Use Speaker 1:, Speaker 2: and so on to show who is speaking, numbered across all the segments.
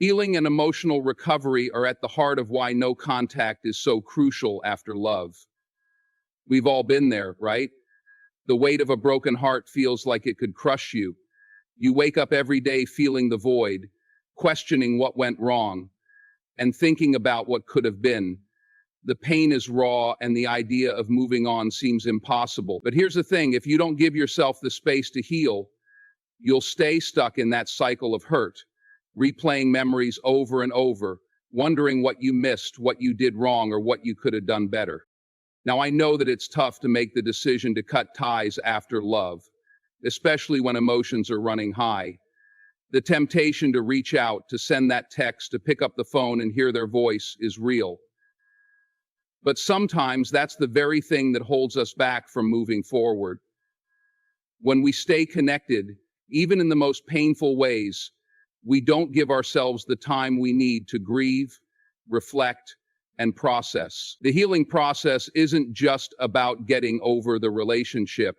Speaker 1: Healing and emotional recovery are at the heart of why no contact is so crucial after love. We've all been there, right? The weight of a broken heart feels like it could crush you. You wake up every day feeling the void, questioning what went wrong, and thinking about what could have been. The pain is raw, and the idea of moving on seems impossible. But here's the thing, if you don't give yourself the space to heal, you'll stay stuck in that cycle of hurt, replaying memories over and over, wondering what you missed, what you did wrong, or what you could have done better. Now, I know that it's tough to make the decision to cut ties after love, especially when emotions are running high. The temptation to reach out, to send that text, to pick up the phone and hear their voice is real. But sometimes that's the very thing that holds us back from moving forward. When we stay connected, even in the most painful ways, we don't give ourselves the time we need to grieve, reflect, and process. The healing process isn't just about getting over the relationship.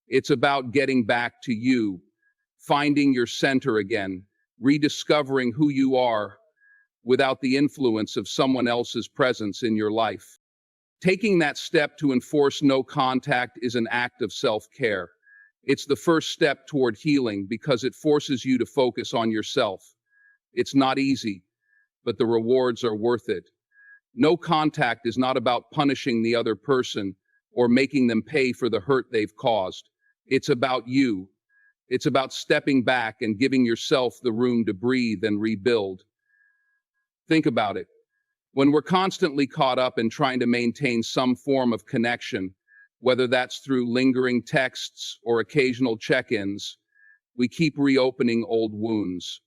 Speaker 1: It's about getting back to you, finding your center again, rediscovering who you are without the influence of someone else's presence in your life. Taking that step to enforce no contact is an act of self-care. It's the first step toward healing because it forces you to focus on yourself. It's not easy, but the rewards are worth it. No contact is not about punishing the other person or making them pay for the hurt they've caused. It's about you. It's about stepping back and giving yourself the room to breathe and rebuild. Think about it. When we're constantly caught up in trying to maintain some form of connection, whether that's through lingering texts or occasional check-ins, we keep reopening old wounds.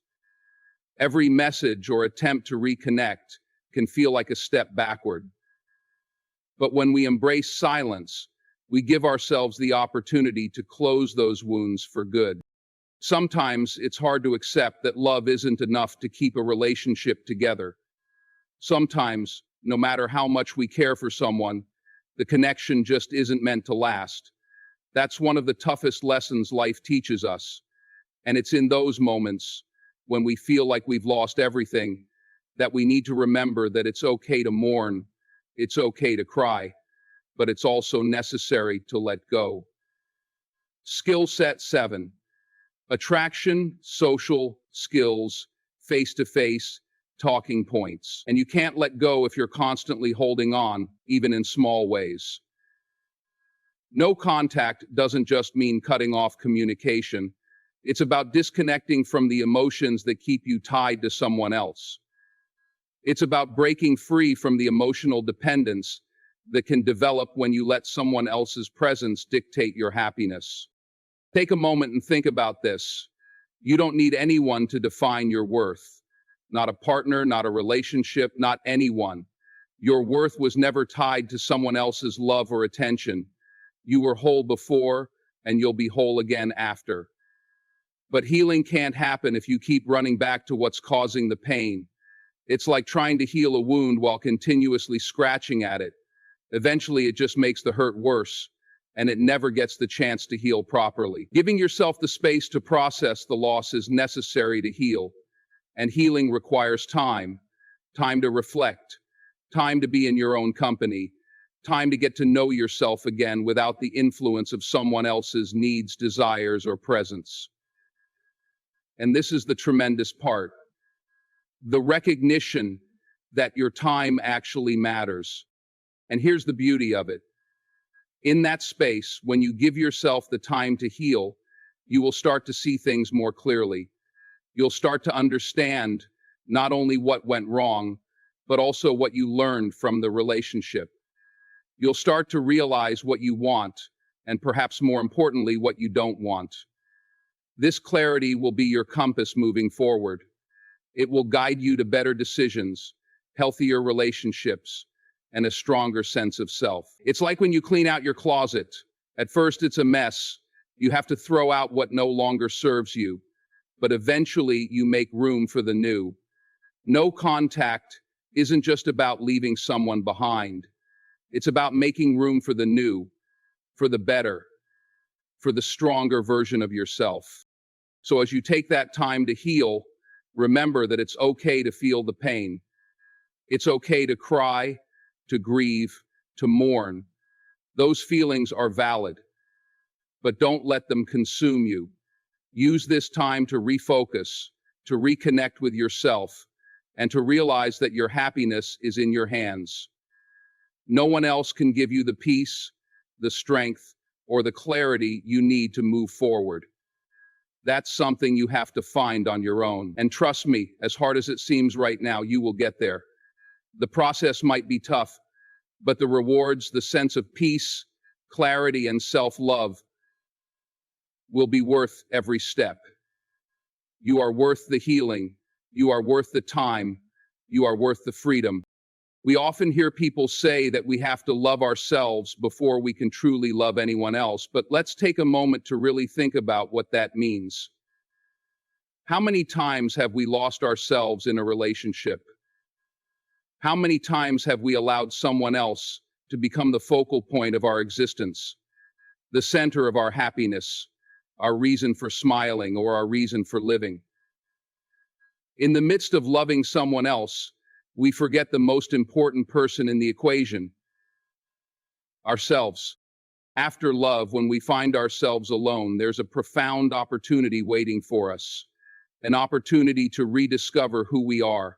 Speaker 1: Every message or attempt to reconnect can feel like a step backward. But when we embrace silence, we give ourselves the opportunity to close those wounds for good. Sometimes it's hard to accept that love isn't enough to keep a relationship together. Sometimes, no matter how much we care for someone, the connection just isn't meant to last. That's one of the toughest lessons life teaches us. And it's in those moments, when we feel like we've lost everything, that we need to remember that it's okay to mourn, it's okay to cry, but it's also necessary to let go. Skill set 7. Attraction, social skills, face-to-face, talking points. And you can't let go if you're constantly holding on, even in small ways. No contact doesn't just mean cutting off communication. It's about disconnecting from the emotions that keep you tied to someone else. It's about breaking free from the emotional dependence that can develop when you let someone else's presence dictate your happiness. Take a moment and think about this. You don't need anyone to define your worth. Not a partner, not a relationship, not anyone. Your worth was never tied to someone else's love or attention. You were whole before, and you'll be whole again after. But healing can't happen if you keep running back to what's causing the pain. It's like trying to heal a wound while continuously scratching at it. Eventually, it just makes the hurt worse, and it never gets the chance to heal properly. Giving yourself the space to process the loss is necessary to heal. And healing requires time to reflect, time to be in your own company, time to get to know yourself again without the influence of someone else's needs, desires, or presence. And this is the tremendous part. The recognition that your time actually matters. And here's the beauty of it. In that space, when you give yourself the time to heal, you will start to see things more clearly. You'll start to understand not only what went wrong, but also what you learned from the relationship. You'll start to realize what you want, and perhaps more importantly, what you don't want. This clarity will be your compass moving forward. It will guide you to better decisions, healthier relationships, and a stronger sense of self. It's like when you clean out your closet. At first, it's a mess. You have to throw out what no longer serves you. But eventually you make room for the new. No contact isn't just about leaving someone behind. It's about making room for the new, for the better, for the stronger version of yourself. So as you take that time to heal, Remember that it's okay to feel the pain. It's okay to cry, to grieve, to mourn. Those feelings are valid, but don't let them consume you. Use this time to refocus, to reconnect with yourself, and to realize that your happiness is in your hands. No one else can give you the peace, the strength, or the clarity you need to move forward. That's something you have to find on your own. And trust me, as hard as it seems right now, you will get there. The process might be tough, but the rewards, the sense of peace, clarity, and self-love will be worth every step. You are worth the healing. You are worth the time. You are worth the freedom. We often hear people say that we have to love ourselves before we can truly love anyone else, but let's take a moment to really think about what that means. How many times have we lost ourselves in a relationship? How many times have we allowed someone else to become the focal point of our existence, the center of our happiness, our reason for smiling, or our reason for living? In the midst of loving someone else, we forget the most important person in the equation, ourselves. After love, when we find ourselves alone, there's a profound opportunity waiting for us, an opportunity to rediscover who we are.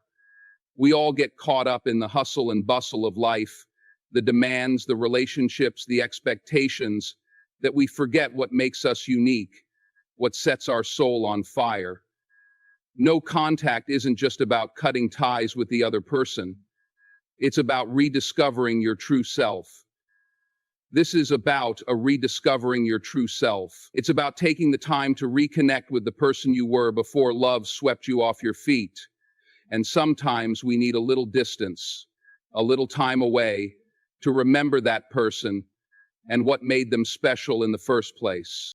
Speaker 1: We all get caught up in the hustle and bustle of life, the demands, the relationships, the expectations, that we forget what makes us unique, what sets our soul on fire. No contact isn't just about cutting ties with the other person. It's about rediscovering your true self. This is about rediscovering your true self. It's about taking the time to reconnect with the person you were before love swept you off your feet. And sometimes we need a little distance, a little time away to remember that person and what made them special in the first place.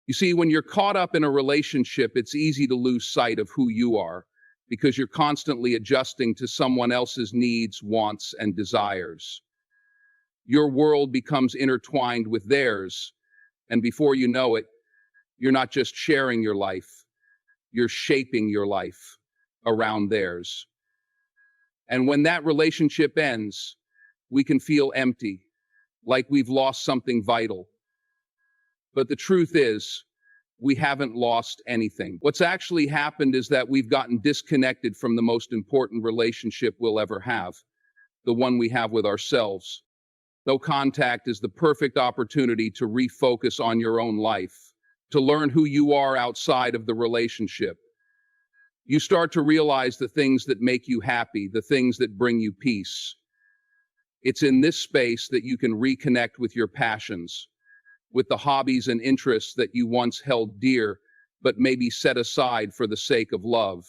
Speaker 1: You see, when you're caught up in a relationship, it's easy to lose sight of who you are because you're constantly adjusting to someone else's needs, wants, and desires. Your world becomes intertwined with theirs, and before you know it, you're not just sharing your life, you're shaping your life around theirs. And when that relationship ends, we can feel empty, like we've lost something vital. But the truth is, we haven't lost anything. What's actually happened is that we've gotten disconnected from the most important relationship we'll ever have, the one we have with ourselves. No contact is the perfect opportunity to refocus on your own life, to learn who you are outside of the relationship. You start to realize the things that make you happy, the things that bring you peace. It's in this space that you can reconnect with your passions, with the hobbies and interests that you once held dear, but maybe set aside for the sake of love.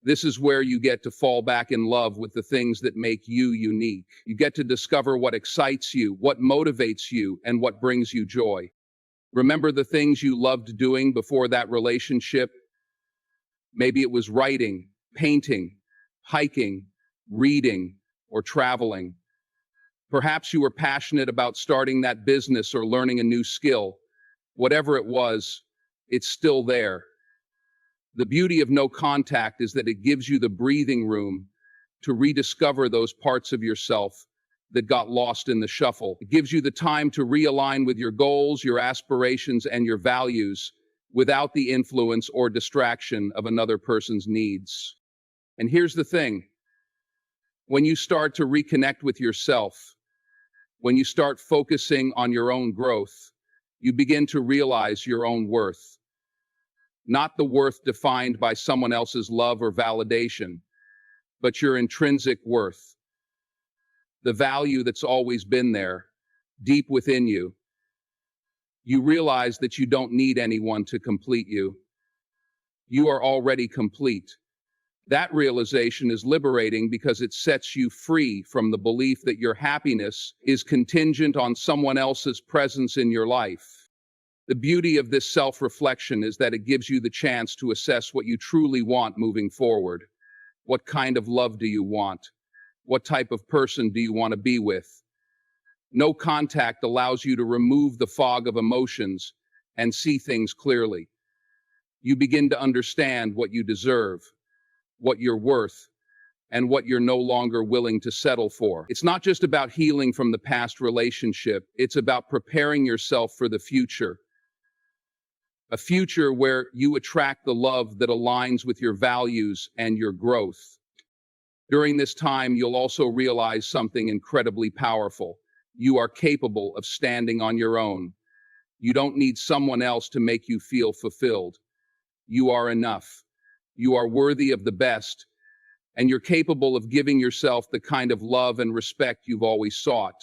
Speaker 1: This is where you get to fall back in love with the things that make you unique. You get to discover what excites you, what motivates you, and what brings you joy. Remember the things you loved doing before that relationship? Maybe it was writing, painting, hiking, reading, or traveling. Perhaps you were passionate about starting that business or learning a new skill. Whatever it was, it's still there. The beauty of no contact is that it gives you the breathing room to rediscover those parts of yourself that got lost in the shuffle. It gives you the time to realign with your goals, your aspirations, and your values without the influence or distraction of another person's needs. And here's the thing. When you start to reconnect with yourself, when you start focusing on your own growth, you begin to realize your own worth. Not the worth defined by someone else's love or validation, but your intrinsic worth. The value that's always been there, deep within you. You realize that you don't need anyone to complete you. You are already complete. That realization is liberating because it sets you free from the belief that your happiness is contingent on someone else's presence in your life. The beauty of this self-reflection is that it gives you the chance to assess what you truly want moving forward. What kind of love do you want? What type of person do you want to be with? No contact allows you to remove the fog of emotions and see things clearly. You begin to understand what you deserve, what you're worth, and what you're no longer willing to settle for. It's not just about healing from the past relationship, it's about preparing yourself for the future. A future where you attract the love that aligns with your values and your growth. During this time, you'll also realize something incredibly powerful. You are capable of standing on your own. You don't need someone else to make you feel fulfilled. You are enough. You are worthy of the best, and you're capable of giving yourself the kind of love and respect you've always sought.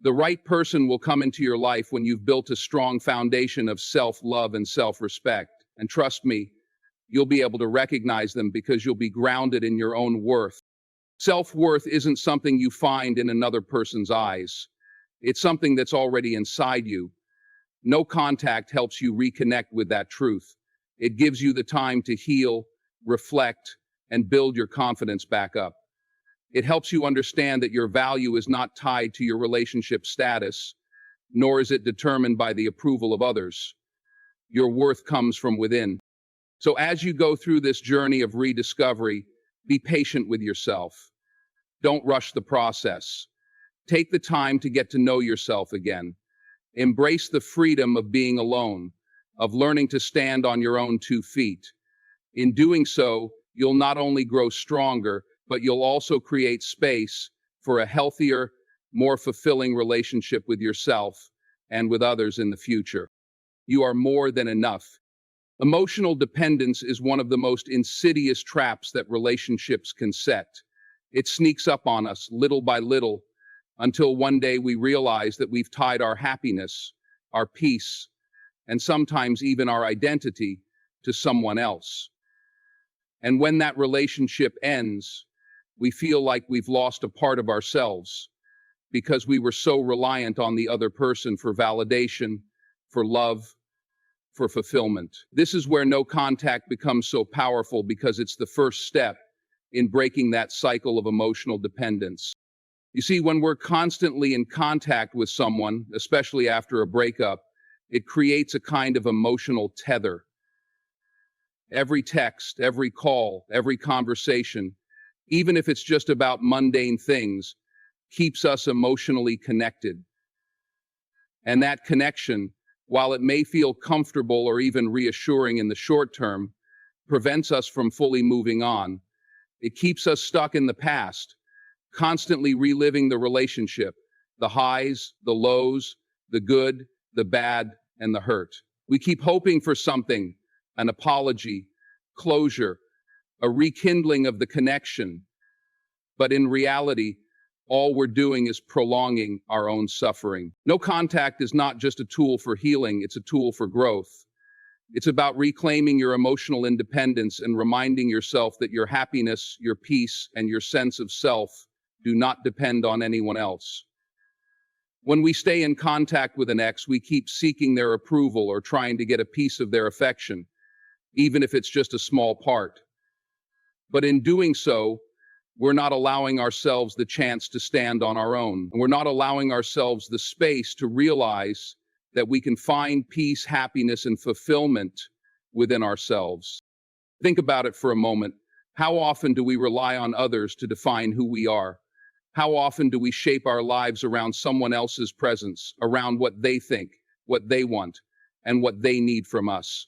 Speaker 1: The right person will come into your life when you've built a strong foundation of self-love and self-respect. And trust me, you'll be able to recognize them because you'll be grounded in your own worth. Self-worth isn't something you find in another person's eyes. It's something that's already inside you. No contact helps you reconnect with that truth. It gives you the time to heal, reflect, and build your confidence back up. It helps you understand that your value is not tied to your relationship status, nor is it determined by the approval of others. Your worth comes from within. So as you go through this journey of rediscovery, be patient with yourself. Don't rush the process. Take the time to get to know yourself again. Embrace the freedom of being alone, of learning to stand on your own 2 feet. In doing so, you'll not only grow stronger, but you'll also create space for a healthier, more fulfilling relationship with yourself and with others in the future. You are more than enough. Emotional dependence is one of the most insidious traps that relationships can set. It sneaks up on us little by little until one day we realize that we've tied our happiness, our peace, and sometimes even our identity to someone else. And when that relationship ends, we feel like we've lost a part of ourselves because we were so reliant on the other person for validation, for love, for fulfillment. This is where no contact becomes so powerful because it's the first step in breaking that cycle of emotional dependence. You see, when we're constantly in contact with someone, especially after a breakup, it creates a kind of emotional tether. Every text, every call, every conversation, even if it's just about mundane things, keeps us emotionally connected. And that connection, while it may feel comfortable or even reassuring in the short term, prevents us from fully moving on. It keeps us stuck in the past, constantly reliving the relationship, the highs, the lows, the good, the bad, and the hurt. We keep hoping for something, an apology, closure, a rekindling of the connection. But in reality, all we're doing is prolonging our own suffering. No contact is not just a tool for healing, it's a tool for growth. It's about reclaiming your emotional independence and reminding yourself that your happiness, your peace, and your sense of self do not depend on anyone else. When we stay in contact with an ex, we keep seeking their approval or trying to get a piece of their affection, even if it's just a small part. But in doing so, we're not allowing ourselves the chance to stand on our own. And we're not allowing ourselves the space to realize that we can find peace, happiness, and fulfillment within ourselves. Think about it for a moment. How often do we rely on others to define who we are? How often do we shape our lives around someone else's presence, around what they think, what they want, and what they need from us?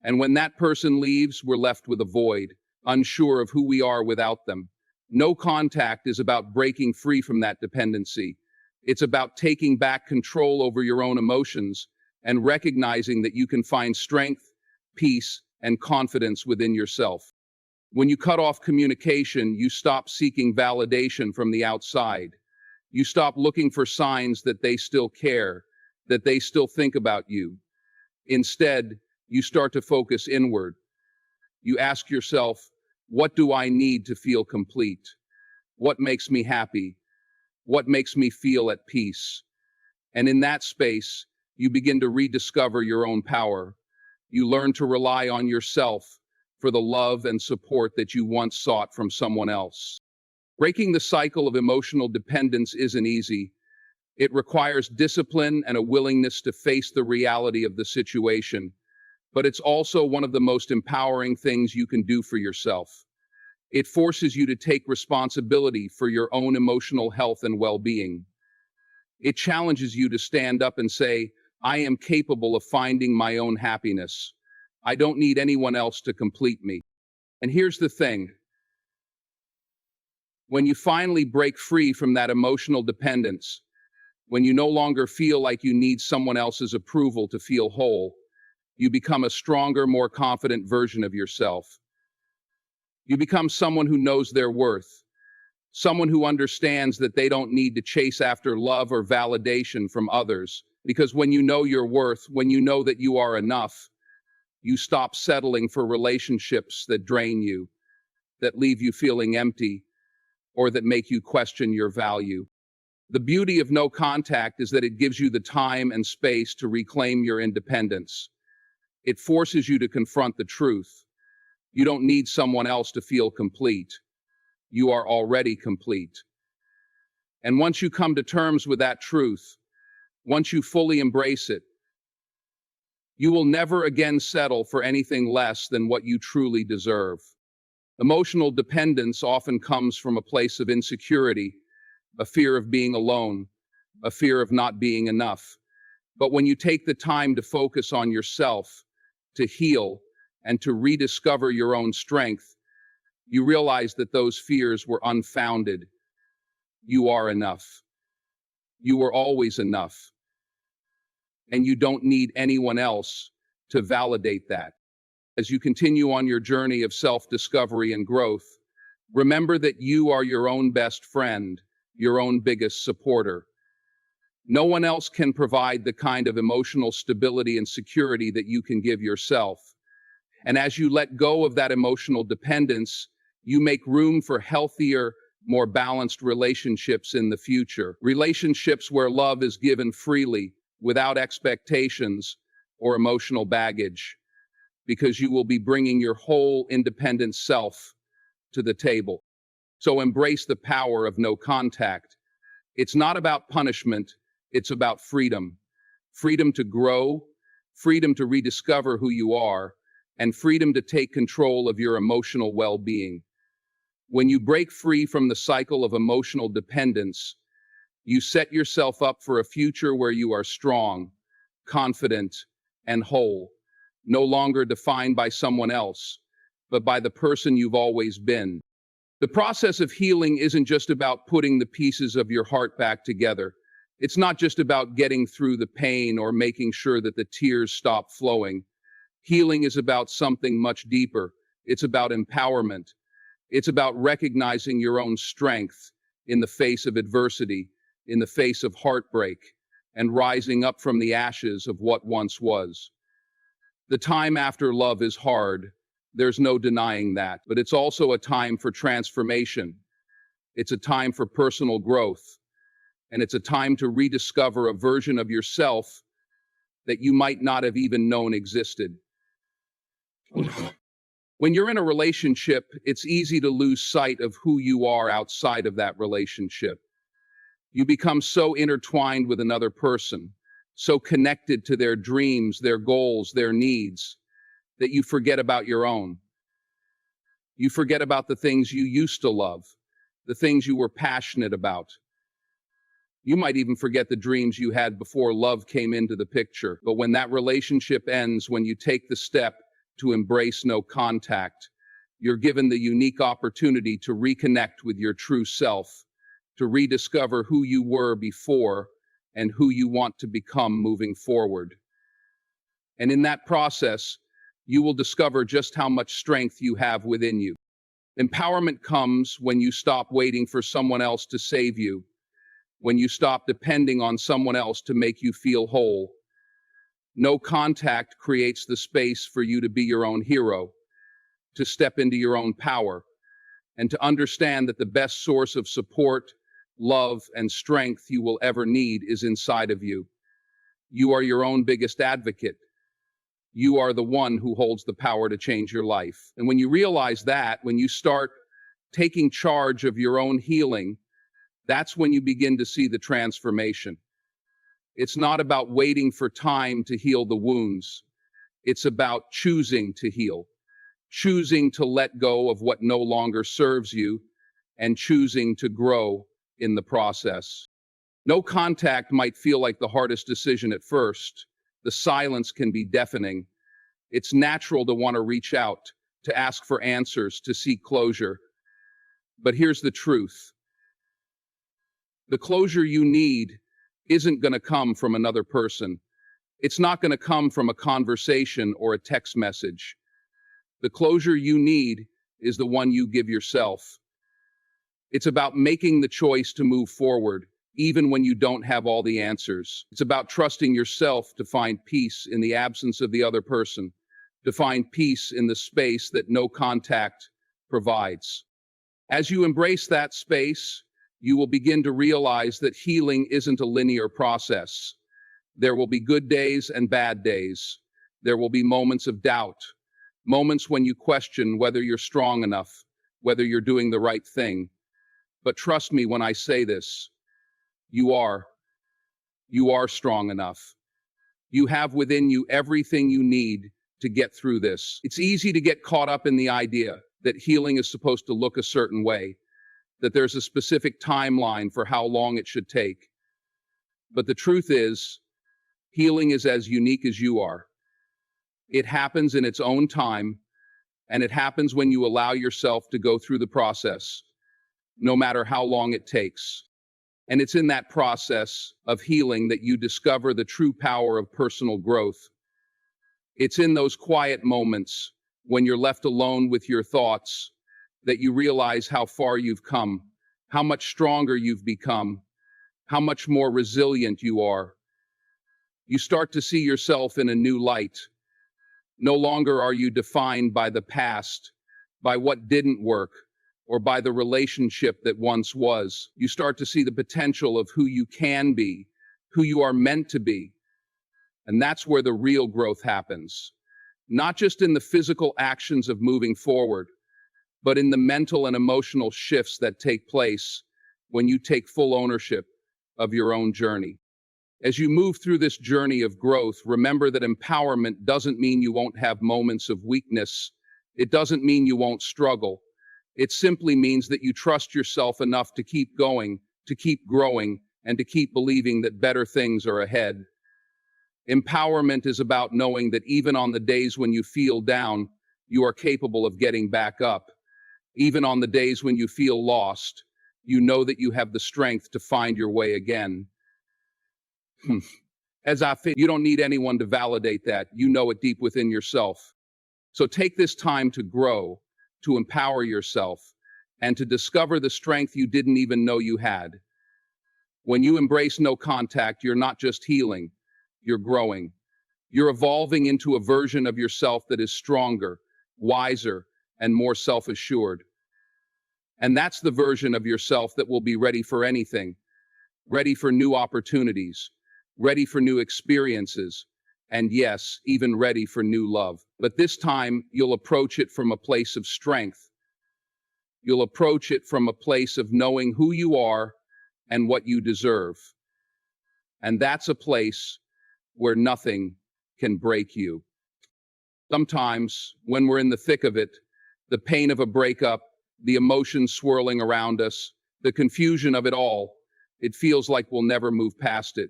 Speaker 1: And when that person leaves, we're left with a void, unsure of who we are without them. No contact is about breaking free from that dependency. It's about taking back control over your own emotions and recognizing that you can find strength, peace, and confidence within yourself. When you cut off communication, you stop seeking validation from the outside. You stop looking for signs that they still care, that they still think about you. Instead, you start to focus inward. You ask yourself, what do I need to feel complete? What makes me happy? What makes me feel at peace? And in that space, you begin to rediscover your own power. You learn to rely on yourself for the love and support that you once sought from someone else. Breaking the cycle of emotional dependence isn't easy. It requires discipline and a willingness to face the reality of the situation. but it's also one of the most empowering things you can do for yourself. It forces you to take responsibility for your own emotional health and well-being. It challenges you to stand up and say, I am capable of finding my own happiness. I don't need anyone else to complete me. And here's the thing. When you finally break free from that emotional dependence, when you no longer feel like you need someone else's approval to feel whole, you become a stronger, more confident version of yourself. You become someone who knows their worth, someone who understands that they don't need to chase after love or validation from others. Because when you know your worth, when you know that you are enough, you stop settling for relationships that drain you, that leave you feeling empty, or that make you question your value. The beauty of no contact is that it gives you the time and space to reclaim your independence. It forces you to confront the truth. You don't need someone else to feel complete. You are already complete. And once you come to terms with that truth, once you fully embrace it, you will never again settle for anything less than what you truly deserve. Emotional dependence often comes from a place of insecurity, a fear of being alone, a fear of not being enough. But when you take the time to focus on yourself, to heal, and to rediscover your own strength, you realize that those fears were unfounded. You are enough. You were always enough. And you don't need anyone else to validate that. As you continue on your journey of self-discovery and growth, remember that you are your own best friend, your own biggest supporter. No one else can provide the kind of emotional stability and security that you can give yourself. And as you let go of that emotional dependence, you make room for healthier, more balanced relationships in the future. Relationships where love is given freely, without expectations or emotional baggage, because you will be bringing your whole independent self to the table. So embrace the power of no contact. It's not about punishment, it's about freedom. Freedom to grow, freedom to rediscover who you are, and freedom to take control of your emotional well-being. When you break free from the cycle of emotional dependence, you set yourself up for a future where you are strong, confident, and whole, no longer defined by someone else, but by the person you've always been. The process of healing isn't just about putting the pieces of your heart back together. It's not just about getting through the pain or making sure that the tears stop flowing. Healing is about something much deeper. It's about empowerment. It's about recognizing your own strength in the face of adversity, in the face of heartbreak, and rising up from the ashes of what once was. The time after love is hard. There's no denying that, but it's also a time for transformation. It's a time for personal growth, and it's a time to rediscover a version of yourself that you might not have even known existed. When you're in a relationship, it's easy to lose sight of who you are outside of that relationship. You become so intertwined with another person, so connected to their dreams, their goals, their needs, that you forget about your own. You forget about the things you used to love, the things you were passionate about. You might even forget the dreams you had before love came into the picture. But when that relationship ends, when you take the step to embrace no contact, you're given the unique opportunity to reconnect with your true self, to rediscover who you were before and who you want to become moving forward. And in that process, you will discover just how much strength you have within you. Empowerment comes when you stop waiting for someone else to save you, when you stop depending on someone else to make you feel whole. No contact creates the space for you to be your own hero, to step into your own power, and to understand that the best source of support, love, and strength you will ever need is inside of you. You are your own biggest advocate. You are the one who holds the power to change your life. And when you realize that, when you start taking charge of your own healing, that's when you begin to see the transformation. It's not about waiting for time to heal the wounds. It's about choosing to heal, choosing to let go of what no longer serves you, and choosing to grow in the process. No contact might feel like the hardest decision at first. The silence can be deafening. It's natural to want to reach out, to ask for answers, to seek closure. But here's the truth. The closure you need isn't going to come from another person. It's not going to come from a conversation or a text message. The closure you need is the one you give yourself. It's about making the choice to move forward, even when you don't have all the answers. It's about trusting yourself to find peace in the absence of the other person, to find peace in the space that no contact provides. As you embrace that space, you will begin to realize that healing isn't a linear process. There will be good days and bad days. There will be moments of doubt, moments when you question whether you're strong enough, whether you're doing the right thing. But trust me when I say this, you are. You are strong enough. You have within you everything you need to get through this. It's easy to get caught up in the idea that healing is supposed to look a certain way, that there's a specific timeline for how long it should take. But the truth is, healing is as unique as you are. It happens in its own time, and it happens when you allow yourself to go through the process, no matter how long it takes. And it's in that process of healing that you discover the true power of personal growth. It's in those quiet moments when you're left alone with your thoughts that you realize how far you've come, how much stronger you've become, how much more resilient you are. You start to see yourself in a new light. No longer are you defined by the past, by what didn't work, or by the relationship that once was. You start to see the potential of who you can be, who you are meant to be. And that's where the real growth happens. Not just in the physical actions of moving forward, but in the mental and emotional shifts that take place when you take full ownership of your own journey. As you move through this journey of growth, remember that empowerment doesn't mean you won't have moments of weakness. It doesn't mean you won't struggle. It simply means that you trust yourself enough to keep going, to keep growing, and to keep believing that better things are ahead. Empowerment is about knowing that even on the days when you feel down, you are capable of getting back up. Even on the days when you feel lost, you know that you have the strength to find your way again. You don't need anyone to validate that. You know it deep within yourself. So take this time to grow, to empower yourself, and to discover the strength you didn't even know you had. When you embrace no contact, you're not just healing, you're growing. You're evolving into a version of yourself that is stronger, wiser, and more self-assured. And that's the version of yourself that will be ready for anything, ready for new opportunities, ready for new experiences, and yes, even ready for new love. But this time, you'll approach it from a place of strength. You'll approach it from a place of knowing who you are and what you deserve. And that's a place where nothing can break you. Sometimes, when we're in the thick of it, the pain of a breakup, the emotions swirling around us, the confusion of it all, it feels like we'll never move past it.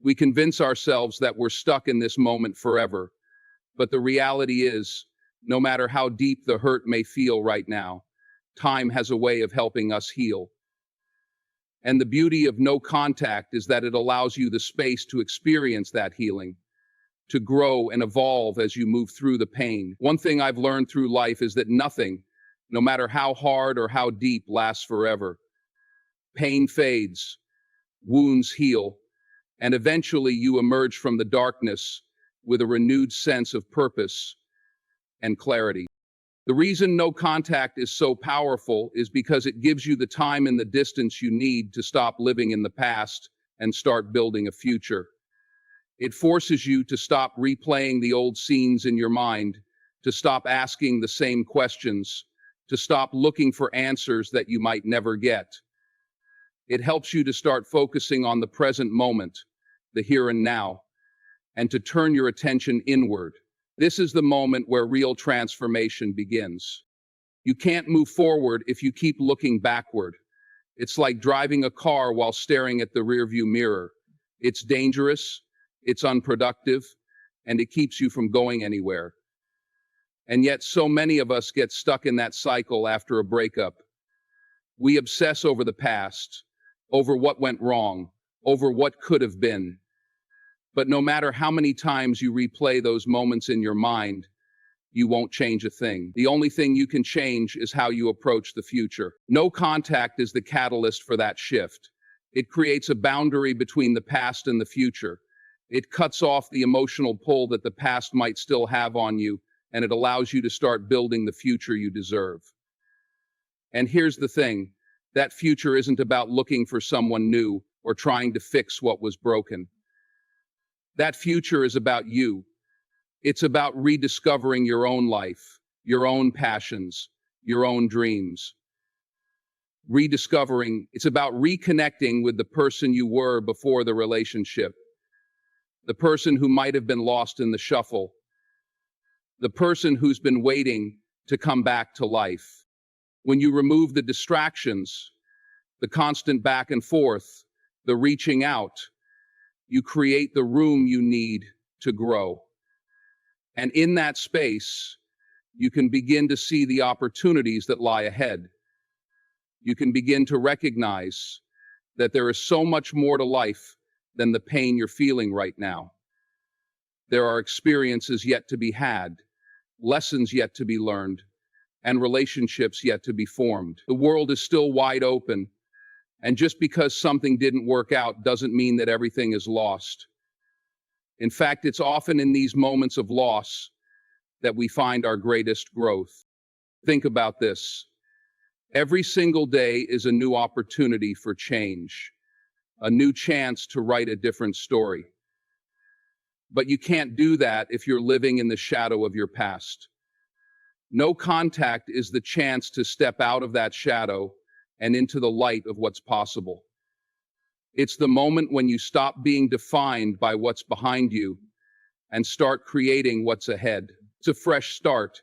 Speaker 1: We convince ourselves that we're stuck in this moment forever. But the reality is, no matter how deep the hurt may feel right now, time has a way of helping us heal. And the beauty of no contact is that it allows you the space to experience that healing, to grow and evolve as you move through the pain. One thing I've learned through life is that nothing, no matter how hard or how deep, lasts forever. Pain fades, wounds heal, and eventually you emerge from the darkness with a renewed sense of purpose and clarity. The reason no contact is so powerful is because it gives you the time and the distance you need to stop living in the past and start building a future. It forces you to stop replaying the old scenes in your mind, to stop asking the same questions, to stop looking for answers that you might never get. It helps you to start focusing on the present moment, the here and now, and to turn your attention inward. This is the moment where real transformation begins. You can't move forward if you keep looking backward. It's like driving a car while staring at the rearview mirror. It's dangerous, it's unproductive, and it keeps you from going anywhere. And yet so many of us get stuck in that cycle after a breakup. We obsess over the past, over what went wrong, over what could have been. But no matter how many times you replay those moments in your mind, you won't change a thing. The only thing you can change is how you approach the future. No contact is the catalyst for that shift. It creates a boundary between the past and the future. It cuts off the emotional pull that the past might still have on you, and it allows you to start building the future you deserve. And here's the thing, that future isn't about looking for someone new or trying to fix what was broken. That future is about you. It's about rediscovering your own life, your own passions, your own dreams. Rediscovering, it's about reconnecting with the person you were before the relationship, the person who might have been lost in the shuffle, the person who's been waiting to come back to life. When you remove the distractions, the constant back and forth, the reaching out, you create the room you need to grow. And in that space, you can begin to see the opportunities that lie ahead. You can begin to recognize that there is so much more to life than the pain you're feeling right now. There are experiences yet to be had, lessons yet to be learned, and relationships yet to be formed. The world is still wide open, and just because something didn't work out doesn't mean that everything is lost. In fact, it's often in these moments of loss that we find our greatest growth. Think about this. Every single day is a new opportunity for change, a new chance to write a different story. But you can't do that if you're living in the shadow of your past. No contact is the chance to step out of that shadow and into the light of what's possible. It's the moment when you stop being defined by what's behind you and start creating what's ahead. It's a fresh start,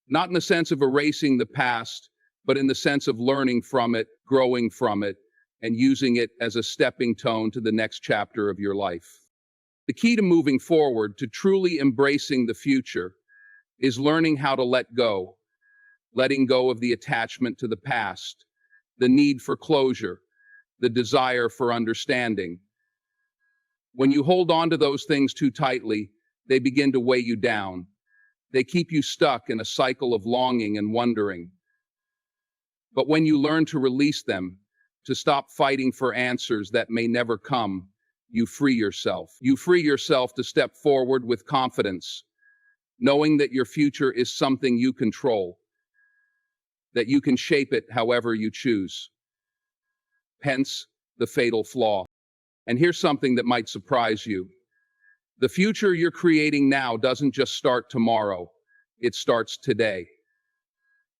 Speaker 1: not in the sense of erasing the past, but in the sense of learning from it, growing from it, and using it as a stepping stone to the next chapter of your life. The key to moving forward, to truly embracing the future, is learning how to let go, letting go of the attachment to the past, the need for closure, the desire for understanding. When you hold on to those things too tightly, they begin to weigh you down. They keep you stuck in a cycle of longing and wondering. But when you learn to release them, to stop fighting for answers that may never come, you free yourself. You free yourself to step forward with confidence, knowing that your future is something you control, that you can shape it however you choose. Hence, the fatal flaw. And here's something that might surprise you. The future you're creating now doesn't just start tomorrow, it starts today.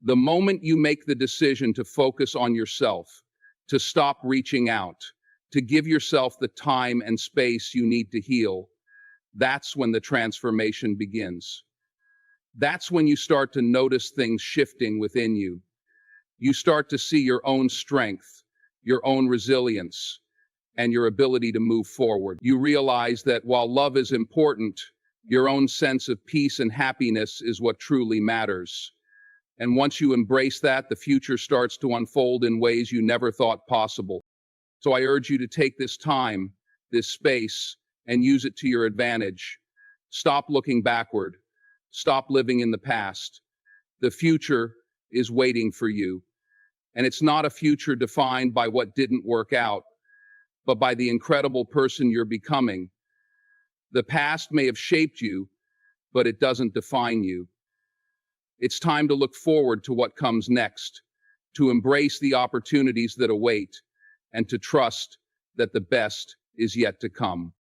Speaker 1: The moment you make the decision to focus on yourself, to stop reaching out, to give yourself the time and space you need to heal, that's when the transformation begins. That's when you start to notice things shifting within you. You start to see your own strength, your own resilience, and your ability to move forward. You realize that while love is important, your own sense of peace and happiness is what truly matters. And once you embrace that, the future starts to unfold in ways you never thought possible. So I urge you to take this time, this space, and use it to your advantage. Stop looking backward. Stop living in the past. The future is waiting for you. And it's not a future defined by what didn't work out, but by the incredible person you're becoming. The past may have shaped you, but it doesn't define you. It's time to look forward to what comes next, to embrace the opportunities that await, and to trust that the best is yet to come.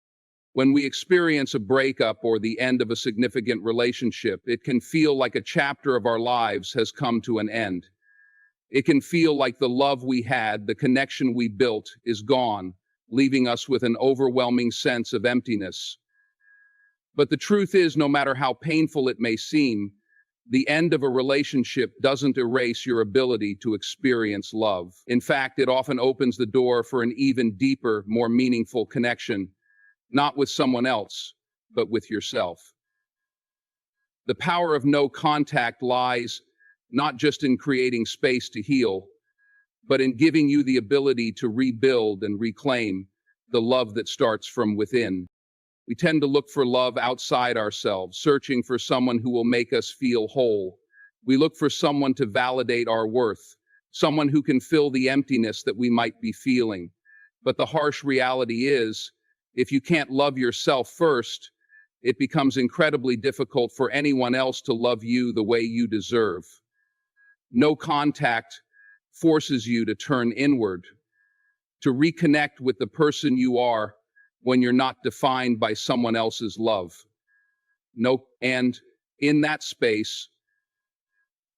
Speaker 1: When we experience a breakup or the end of a significant relationship, it can feel like a chapter of our lives has come to an end. It can feel like the love we had, the connection we built, is gone, leaving us with an overwhelming sense of emptiness. But the truth is, no matter how painful it may seem, the end of a relationship doesn't erase your ability to experience love. In fact, it often opens the door for an even deeper, more meaningful connection, not with someone else, but with yourself. The power of no contact lies not just in creating space to heal, but in giving you the ability to rebuild and reclaim the love that starts from within. We tend to look for love outside ourselves, searching for someone who will make us feel whole. We look for someone to validate our worth, someone who can fill the emptiness that we might be feeling. But the harsh reality is, if you can't love yourself first, it becomes incredibly difficult for anyone else to love you the way you deserve. No contact forces you to turn inward, to reconnect with the person you are when you're not defined by someone else's love. No, and in that space,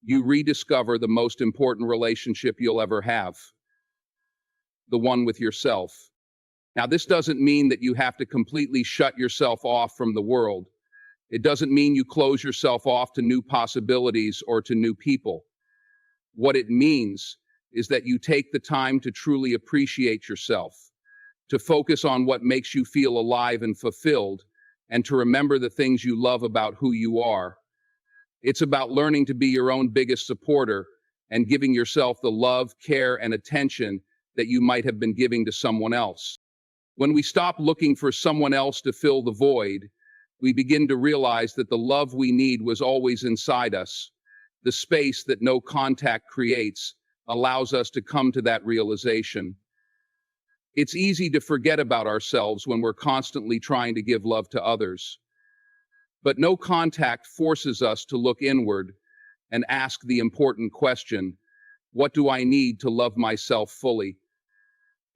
Speaker 1: you rediscover the most important relationship you'll ever have, the one with yourself. Now, this doesn't mean that you have to completely shut yourself off from the world. It doesn't mean you close yourself off to new possibilities or to new people. What it means is that you take the time to truly appreciate yourself, to focus on what makes you feel alive and fulfilled, and to remember the things you love about who you are. It's about learning to be your own biggest supporter and giving yourself the love, care, and attention that you might have been giving to someone else. When we stop looking for someone else to fill the void, we begin to realize that the love we need was always inside us. The space that no contact creates allows us to come to that realization. It's easy to forget about ourselves when we're constantly trying to give love to others. But no contact forces us to look inward and ask the important question, what do I need to love myself fully?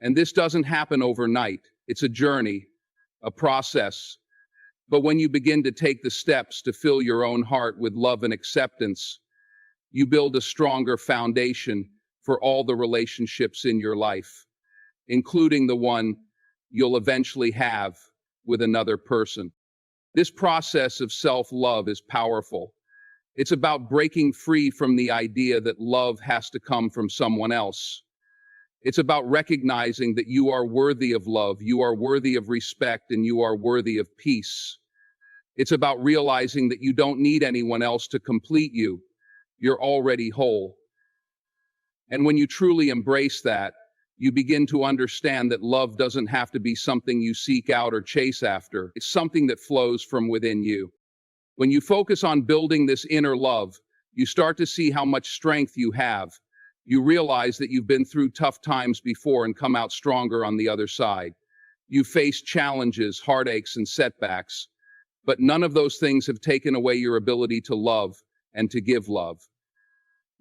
Speaker 1: And this doesn't happen overnight. It's a journey, a process. But when you begin to take the steps to fill your own heart with love and acceptance, you build a stronger foundation for all the relationships in your life, including the one you'll eventually have with another person. This process of self-love is powerful. It's about breaking free from the idea that love has to come from someone else. It's about recognizing that you are worthy of love, you are worthy of respect, and you are worthy of peace. It's about realizing that you don't need anyone else to complete you. You're already whole. And when you truly embrace that, you begin to understand that love doesn't have to be something you seek out or chase after. It's something that flows from within you. When you focus on building this inner love, you start to see how much strength you have. You realize that you've been through tough times before and come out stronger on the other side. You've faced challenges, heartaches, and setbacks, but none of those things have taken away your ability to love and to give love.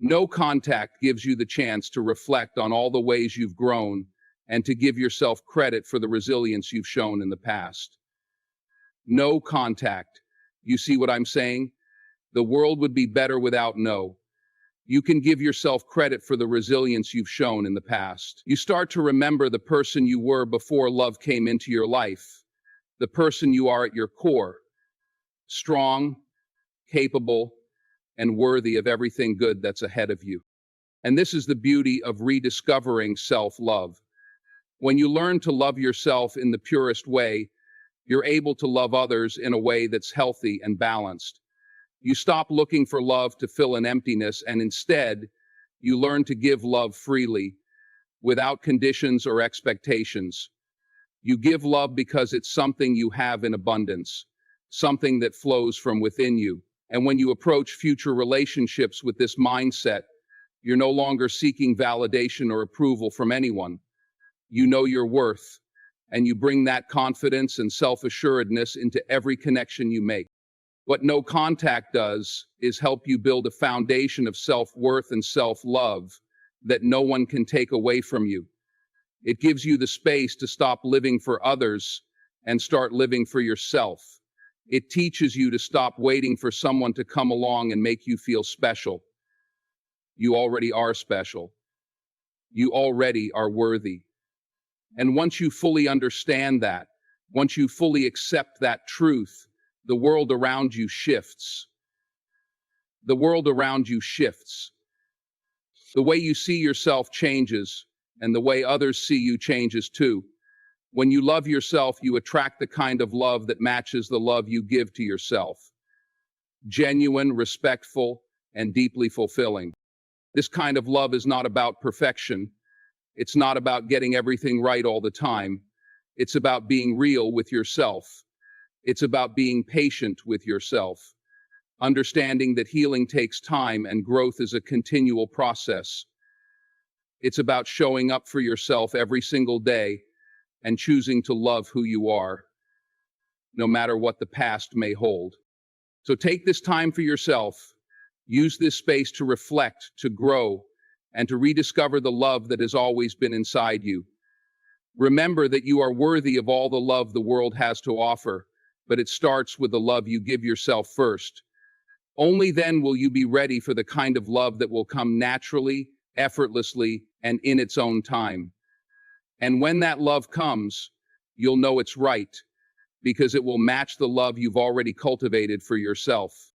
Speaker 1: No contact gives you the chance to reflect on all the ways you've grown and to give yourself credit for the resilience you've shown in the past. No contact. You see what I'm saying? The world would be better without no. You can give yourself credit for the resilience you've shown in the past. You start to remember the person you were before love came into your life, the person you are at your core, strong, capable, and worthy of everything good that's ahead of you. And this is the beauty of rediscovering self-love. When you learn to love yourself in the purest way, you're able to love others in a way that's healthy and balanced. You stop looking for love to fill an emptiness, and instead, you learn to give love freely, without conditions or expectations. You give love because it's something you have in abundance, something that flows from within you. And when you approach future relationships with this mindset, you're no longer seeking validation or approval from anyone. You know your worth, and you bring that confidence and self-assuredness into every connection you make. What no contact does is help you build a foundation of self-worth and self-love that no one can take away from you. It gives you the space to stop living for others and start living for yourself. It teaches you to stop waiting for someone to come along and make you feel special. You already are special. You already are worthy. And once you fully understand that, once you fully accept that truth, The world around you shifts. The world around you shifts. The way you see yourself changes, and the way others see you changes too. When you love yourself, you attract the kind of love that matches the love you give to yourself. Genuine, respectful, and deeply fulfilling. This kind of love is not about perfection. It's not about getting everything right all the time. It's about being real with yourself. It's about being patient with yourself. Understanding that healing takes time and growth is a continual process. It's about showing up for yourself every single day and choosing to love who you are, no matter what the past may hold. So take this time for yourself. Use this space to reflect, to grow, and to rediscover the love that has always been inside you. Remember that you are worthy of all the love the world has to offer, but it starts with the love you give yourself first. Only then will you be ready for the kind of love that will come naturally, effortlessly, and in its own time. And when that love comes, you'll know it's right, because it will match the love you've already cultivated for yourself.